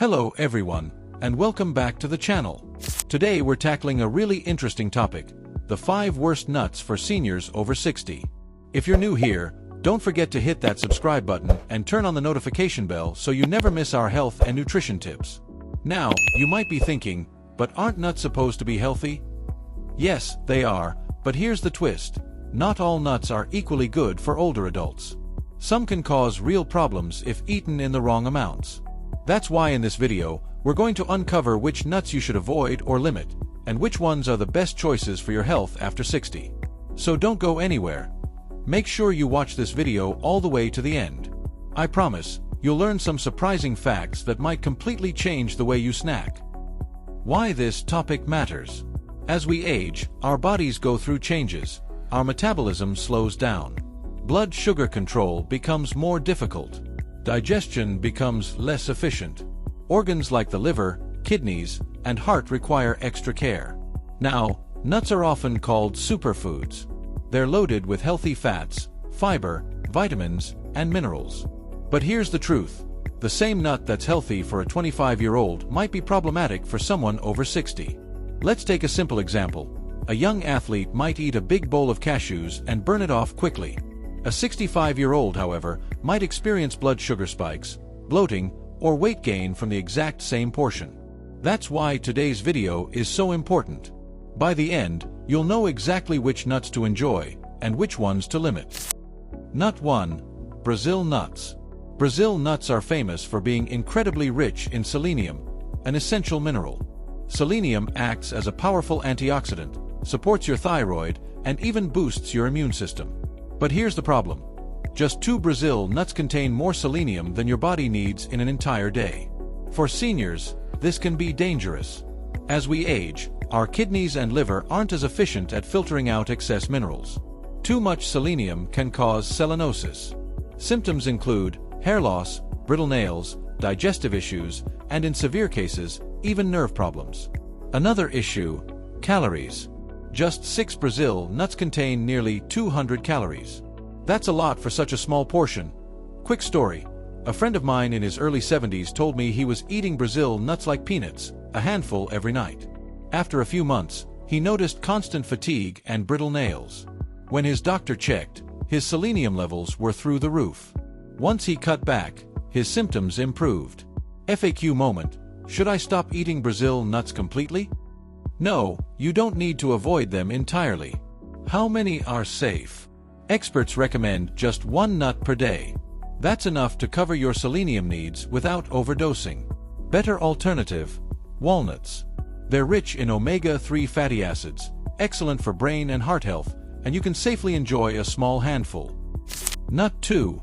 Hello everyone, and welcome back to the channel. Today we're tackling a really interesting topic, the 5 worst nuts for seniors over 60. If you're new here, don't forget to hit that subscribe button and turn on the notification bell so you never miss our health and nutrition tips. Now, you might be thinking, but aren't nuts supposed to be healthy? Yes, they are, but here's the twist. Not all nuts are equally good for older adults. Some can cause real problems if eaten in the wrong amounts. That's why in this video, we're going to uncover which nuts you should avoid or limit, and which ones are the best choices for your health after 60. So don't go anywhere. Make sure you watch this video all the way to the end. I promise, you'll learn some surprising facts that might completely change the way you snack. Why this topic matters. As we age, our bodies go through changes. Our metabolism slows down. Blood sugar control becomes more difficult. Digestion becomes less efficient. Organs like the liver, kidneys, and heart require extra care. Now, nuts are often called superfoods. They're loaded with healthy fats, fiber, vitamins, and minerals. But here's the truth. The same nut that's healthy for a 25-year-old might be problematic for someone over 60. Let's take a simple example. A young athlete might eat a big bowl of cashews and burn it off quickly. A 65-year-old, however, might experience blood sugar spikes, bloating, or weight gain from the exact same portion. That's why today's video is so important. By the end, you'll know exactly which nuts to enjoy and which ones to limit. Nut 1. Brazil nuts. Brazil nuts are famous for being incredibly rich in selenium, an essential mineral. Selenium acts as a powerful antioxidant, supports your thyroid, and even boosts your immune system. But here's the problem. Just 2 Brazil nuts contain more selenium than your body needs in an entire day. For seniors, this can be dangerous. As we age, our kidneys and liver aren't as efficient at filtering out excess minerals. Too much selenium can cause selenosis. Symptoms include hair loss, brittle nails, digestive issues, and in severe cases, even nerve problems. Another issue, calories. Just 6 Brazil nuts contain nearly 200 calories. That's a lot for such a small portion. Quick story. A friend of mine in his early 70s told me he was eating Brazil nuts like peanuts, a handful every night. After a few months, he noticed constant fatigue and brittle nails. When his doctor checked, his selenium levels were through the roof. Once he cut back, his symptoms improved. FAQ moment. Should I stop eating Brazil nuts completely? No, you don't need to avoid them entirely. How many are safe? Experts recommend just 1 nut per day. That's enough to cover your selenium needs without overdosing. Better alternative, walnuts. They're rich in omega-3 fatty acids, excellent for brain and heart health, and you can safely enjoy a small handful. Nut 2.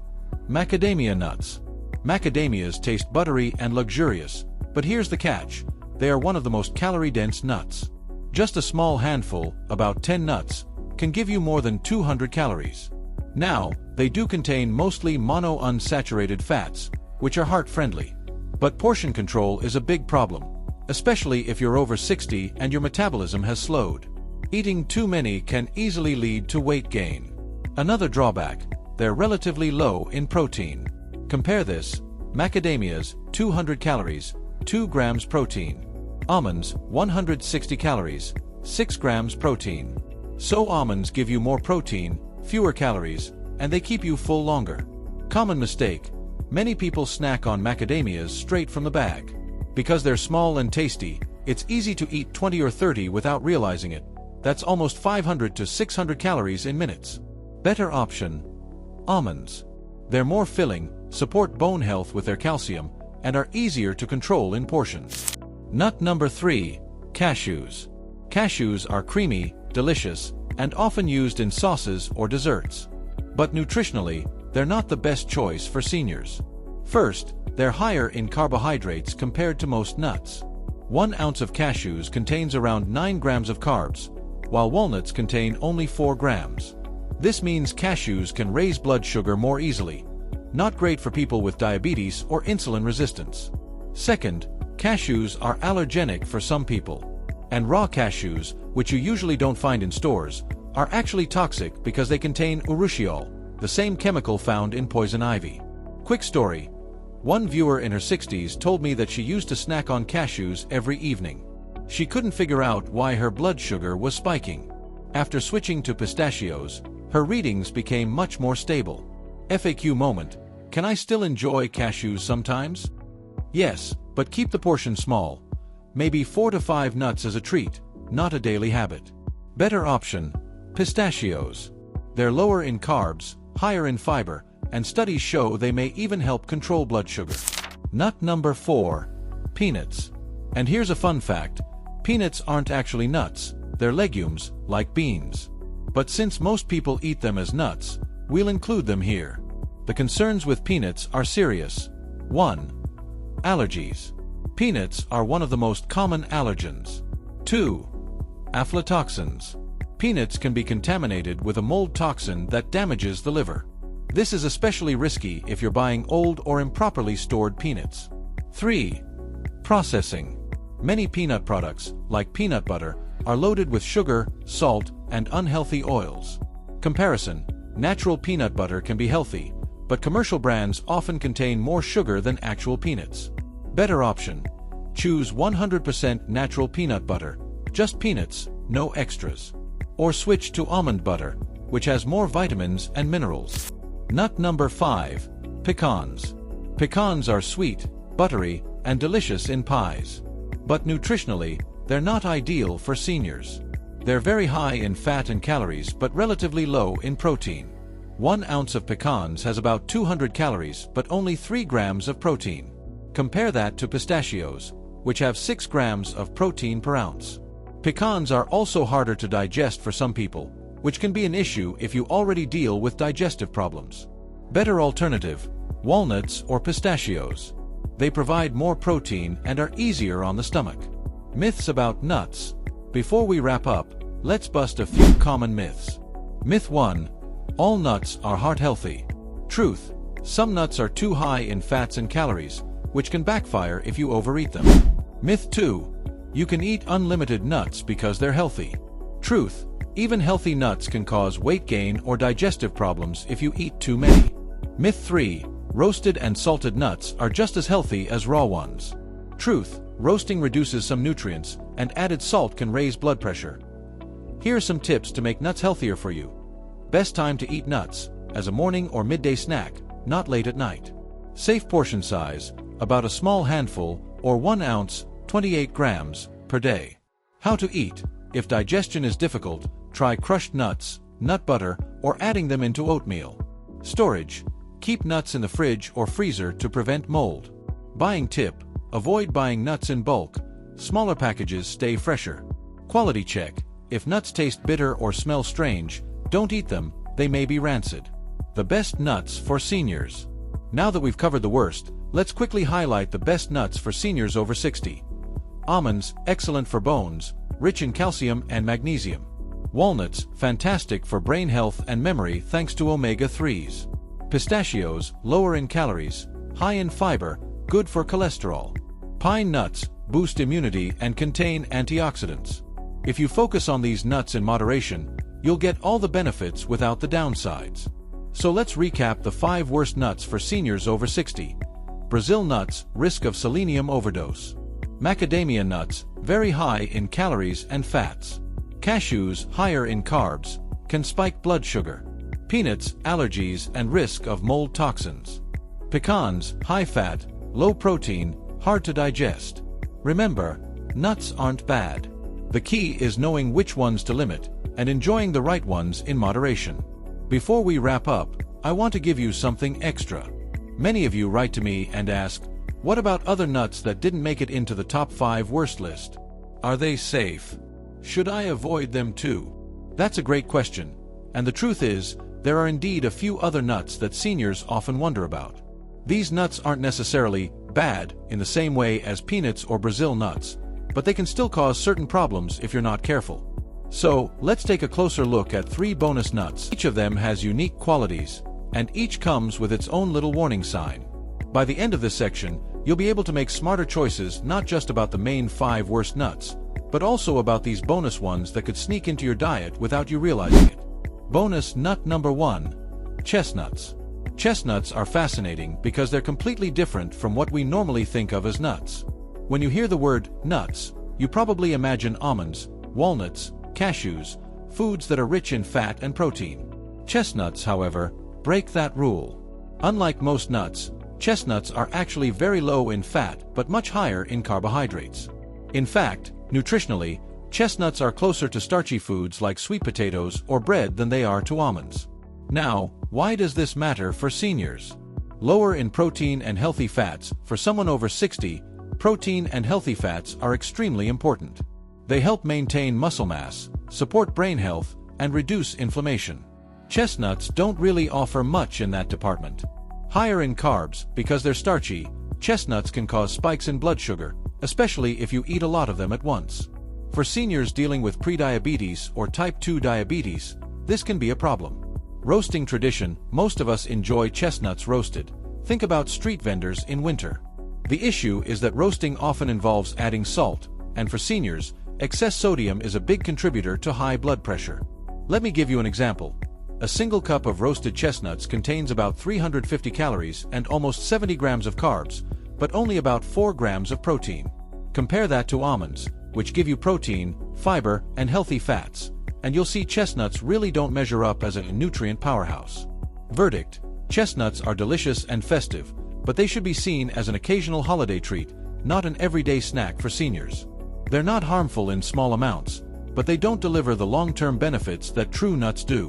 Macadamia nuts. Macadamias taste buttery and luxurious, but here's the catch. They are one of the most calorie-dense nuts. Just a small handful, about 10 nuts, can give you more than 200 calories. Now, they do contain mostly monounsaturated fats, which are heart-friendly. But portion control is a big problem, especially if you're over 60 and your metabolism has slowed. Eating too many can easily lead to weight gain. Another drawback, they're relatively low in protein. Compare this, macadamias, 200 calories, 2 grams protein. Almonds, 160 calories, 6 grams protein. So almonds give you more protein, fewer calories, and they keep you full longer. Common mistake. Many people snack on macadamias straight from the bag. Because they're small and tasty, it's easy to eat 20 or 30 without realizing it. That's almost 500 to 600 calories in minutes. Better option, almonds. They're more filling, support bone health with their calcium, and are easier to control in portions. Nut number 3, cashews. Cashews are creamy, delicious, and often used in sauces or desserts. But nutritionally, they're not the best choice for seniors. First, they're higher in carbohydrates compared to most nuts. 1 ounce of cashews contains around 9 grams of carbs, while walnuts contain only 4 grams. This means cashews can raise blood sugar more easily. Not great for people with diabetes or insulin resistance. Second, cashews are allergenic for some people. And raw cashews, which you usually don't find in stores, are actually toxic because they contain urushiol, the same chemical found in poison ivy. Quick story. One viewer in her 60s told me that she used to snack on cashews every evening. She couldn't figure out why her blood sugar was spiking. After switching to pistachios, her readings became much more stable. FAQ moment: can I still enjoy cashews sometimes? Yes, but keep the portion small. Maybe 4 to 5 nuts as a treat, not a daily habit. Better option: pistachios. They're lower in carbs, higher in fiber, and studies show they may even help control blood sugar. Nut number 4. Peanuts. And here's a fun fact: peanuts aren't actually nuts, they're legumes, like beans. But since most people eat them as nuts, we'll include them here. The concerns with peanuts are serious. 1. Allergies. Peanuts are one of the most common allergens. 2. Aflatoxins. Peanuts can be contaminated with a mold toxin that damages the liver. This is especially risky if you're buying old or improperly stored peanuts. 3. Processing. Many peanut products, like peanut butter, are loaded with sugar, salt, and unhealthy oils. Comparison: natural peanut butter can be healthy, but commercial brands often contain more sugar than actual peanuts. Better option: choose 100% natural peanut butter, just peanuts, no extras. Or switch to almond butter, which has more vitamins and minerals. Nut number 5. Pecans. Pecans are sweet, buttery, and delicious in pies. But nutritionally, they're not ideal for seniors. They're very high in fat and calories but relatively low in protein. 1 ounce of pecans has about 200 calories but only 3 grams of protein. Compare that to pistachios, which have 6 grams of protein per ounce. Pecans are also harder to digest for some people, which can be an issue if you already deal with digestive problems. Better alternative: walnuts or pistachios. They provide more protein and are easier on the stomach. Myths about nuts. Before we wrap up, let's bust a few common myths. Myth 1. All nuts are heart healthy. Truth: some nuts are too high in fats and calories, which can backfire if you overeat them. Myth 2. You can eat unlimited nuts because they're healthy. Truth: even healthy nuts can cause weight gain or digestive problems if you eat too many. Myth 3. Roasted and salted nuts are just as healthy as raw ones. Truth: roasting reduces some nutrients, and added salt can raise blood pressure. Here are some tips to make nuts healthier for you. Best time to eat nuts: as a morning or midday snack, not late at night. Safe portion size: about a small handful, or 1 ounce, 28 grams, per day. How to eat: if digestion is difficult, try crushed nuts, nut butter, or adding them into oatmeal. Storage: keep nuts in the fridge or freezer to prevent mold. Buying tip: avoid buying nuts in bulk. Smaller packages stay fresher. Quality check: if nuts taste bitter or smell strange, don't eat them, they may be rancid. The best nuts for seniors. Now that we've covered the worst, let's quickly highlight the best nuts for seniors over 60. Almonds, excellent for bones, rich in calcium and magnesium. Walnuts, fantastic for brain health and memory thanks to omega-3s. Pistachios, lower in calories, high in fiber, good for cholesterol. Pine nuts, boost immunity and contain antioxidants. If you focus on these nuts in moderation, you'll get all the benefits without the downsides. So let's recap the 5 worst nuts for seniors over 60. Brazil nuts, risk of selenium overdose. Macadamia nuts, very high in calories and fats. Cashews, higher in carbs, can spike blood sugar. Peanuts, allergies and risk of mold toxins. Pecans, high fat, low protein, hard to digest. Remember, nuts aren't bad. The key is knowing which ones to limit and enjoying the right ones in moderation. Before we wrap up, I want to give you something extra. Many of you write to me and ask, what about other nuts that didn't make it into the top 5 worst list? Are they safe? Should I avoid them too? That's a great question, and the truth is, there are indeed a few other nuts that seniors often wonder about. These nuts aren't necessarily bad in the same way as peanuts or Brazil nuts, but they can still cause certain problems if you're not careful. So, let's take a closer look at 3 bonus nuts. Each of them has unique qualities, and each comes with its own little warning sign. By the end of this section, you'll be able to make smarter choices not just about the main 5 worst nuts, but also about these bonus ones that could sneak into your diet without you realizing it. Bonus nut number 1. Chestnuts. Chestnuts are fascinating because they're completely different from what we normally think of as nuts. When you hear the word nuts, you probably imagine almonds, walnuts, cashews, foods that are rich in fat and protein. Chestnuts, however, break that rule. Unlike most nuts, chestnuts are actually very low in fat but much higher in carbohydrates. In fact, nutritionally, chestnuts are closer to starchy foods like sweet potatoes or bread than they are to almonds. Now, why does this matter for seniors? Lower in protein and healthy fats. For someone over 60, protein and healthy fats are extremely important. They help maintain muscle mass, support brain health, and reduce inflammation. Chestnuts don't really offer much in that department. Higher in carbs, because they're starchy, chestnuts can cause spikes in blood sugar, especially if you eat a lot of them at once. For seniors dealing with prediabetes or type 2 diabetes, this can be a problem. Roasting tradition. Most of us enjoy chestnuts roasted. Think about street vendors in winter. The issue is that roasting often involves adding salt, and for seniors, excess sodium is a big contributor to high blood pressure. Let me give you an example. A single cup of roasted chestnuts contains about 350 calories and almost 70 grams of carbs, but only about 4 grams of protein. Compare that to almonds, which give you protein, fiber, and healthy fats, and you'll see chestnuts really don't measure up as a nutrient powerhouse. Verdict: chestnuts are delicious and festive, but they should be seen as an occasional holiday treat, not an everyday snack for seniors. They're not harmful in small amounts, but they don't deliver the long-term benefits that true nuts do.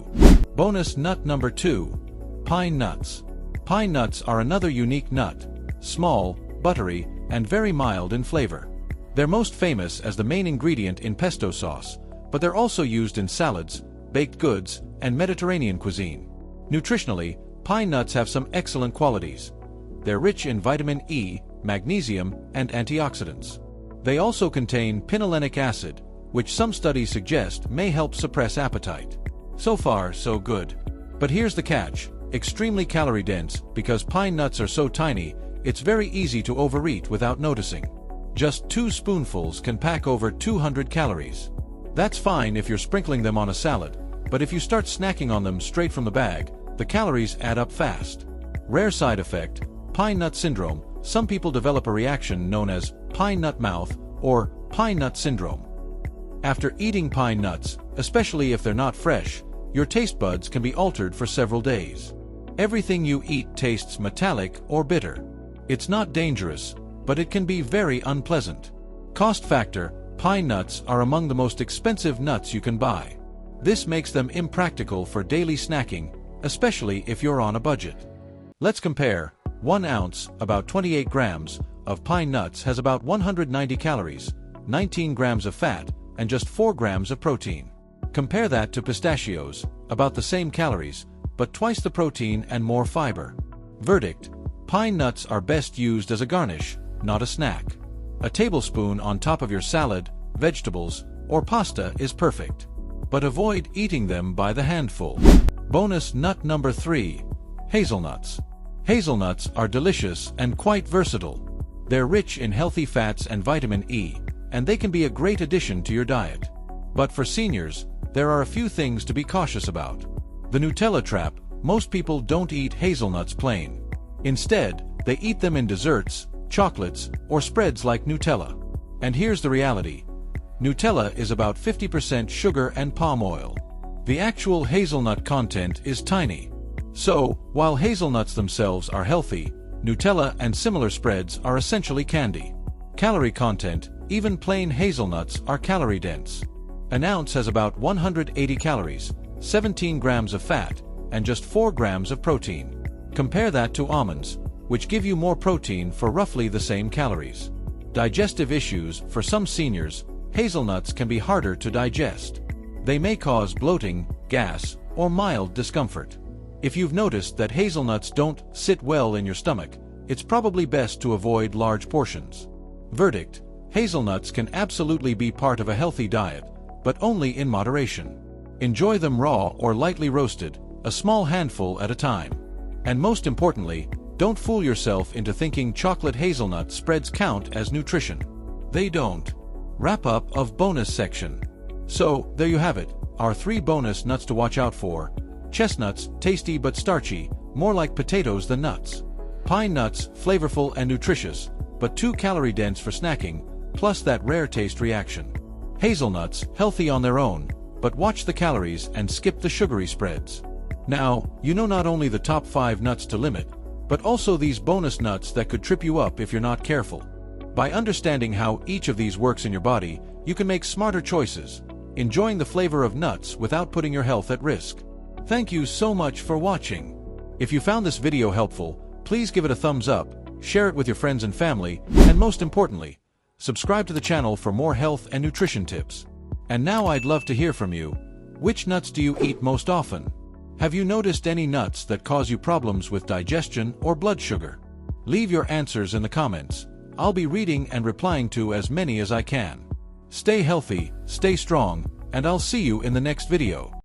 Bonus nut number 2. Pine nuts. Pine nuts are another unique nut, small, buttery, and very mild in flavor. They're most famous as the main ingredient in pesto sauce, but they're also used in salads, baked goods, and Mediterranean cuisine. Nutritionally, pine nuts have some excellent qualities. They're rich in vitamin E, magnesium, and antioxidants. They also contain pinolenic acid, which some studies suggest may help suppress appetite. So far, so good. But here's the catch: extremely calorie-dense. Because pine nuts are so tiny, it's very easy to overeat without noticing. Just 2 spoonfuls can pack over 200 calories. That's fine if you're sprinkling them on a salad, but if you start snacking on them straight from the bag, the calories add up fast. Rare side effect: pine nut syndrome. Some people develop a reaction known as pine nut mouth or pine nut syndrome. After eating pine nuts, especially if they're not fresh, your taste buds can be altered for several days. Everything you eat tastes metallic or bitter. It's not dangerous, but it can be very unpleasant. Cost factor: pine nuts are among the most expensive nuts you can buy. This makes them impractical for daily snacking, especially if you're on a budget. Let's compare. 1 ounce, about 28 grams, of pine nuts has about 190 calories, 19 grams of fat, and just 4 grams of protein. Compare that to pistachios, about the same calories, but twice the protein and more fiber. Verdict: pine nuts are best used as a garnish, not a snack. A tablespoon on top of your salad, vegetables, or pasta is perfect. But avoid eating them by the handful. Bonus nut number 3. Hazelnuts. Hazelnuts are delicious and quite versatile. They're rich in healthy fats and vitamin E, and they can be a great addition to your diet. But for seniors, there are a few things to be cautious about. The Nutella trap: most people don't eat hazelnuts plain. Instead, they eat them in desserts, chocolates, or spreads like Nutella. And here's the reality: Nutella is about 50% sugar and palm oil. The actual hazelnut content is tiny. So, while hazelnuts themselves are healthy, Nutella and similar spreads are essentially candy. Calorie content: even plain hazelnuts are calorie-dense. An ounce has about 180 calories, 17 grams of fat, and just 4 grams of protein. Compare that to almonds, which give you more protein for roughly the same calories. Digestive issues: for some seniors, hazelnuts can be harder to digest. They may cause bloating, gas, or mild discomfort. If you've noticed that hazelnuts don't sit well in your stomach, it's probably best to avoid large portions. Verdict: hazelnuts can absolutely be part of a healthy diet, but only in moderation. Enjoy them raw or lightly roasted, a small handful at a time. And most importantly, don't fool yourself into thinking chocolate hazelnut spreads count as nutrition. They don't. Wrap up of bonus section. So, there you have it, our 3 bonus nuts to watch out for. Chestnuts, tasty but starchy, more like potatoes than nuts. Pine nuts, flavorful and nutritious, but too calorie-dense for snacking, plus that rare taste reaction. Hazelnuts, healthy on their own, but watch the calories and skip the sugary spreads. Now, you know not only the top 5 nuts to limit, but also these bonus nuts that could trip you up if you're not careful. By understanding how each of these works in your body, you can make smarter choices, enjoying the flavor of nuts without putting your health at risk. Thank you so much for watching. If you found this video helpful, please give it a thumbs up, share it with your friends and family, and most importantly, subscribe to the channel for more health and nutrition tips. And now I'd love to hear from you. Which nuts do you eat most often? Have you noticed any nuts that cause you problems with digestion or blood sugar? Leave your answers in the comments. I'll be reading and replying to as many as I can. Stay healthy, stay strong, and I'll see you in the next video.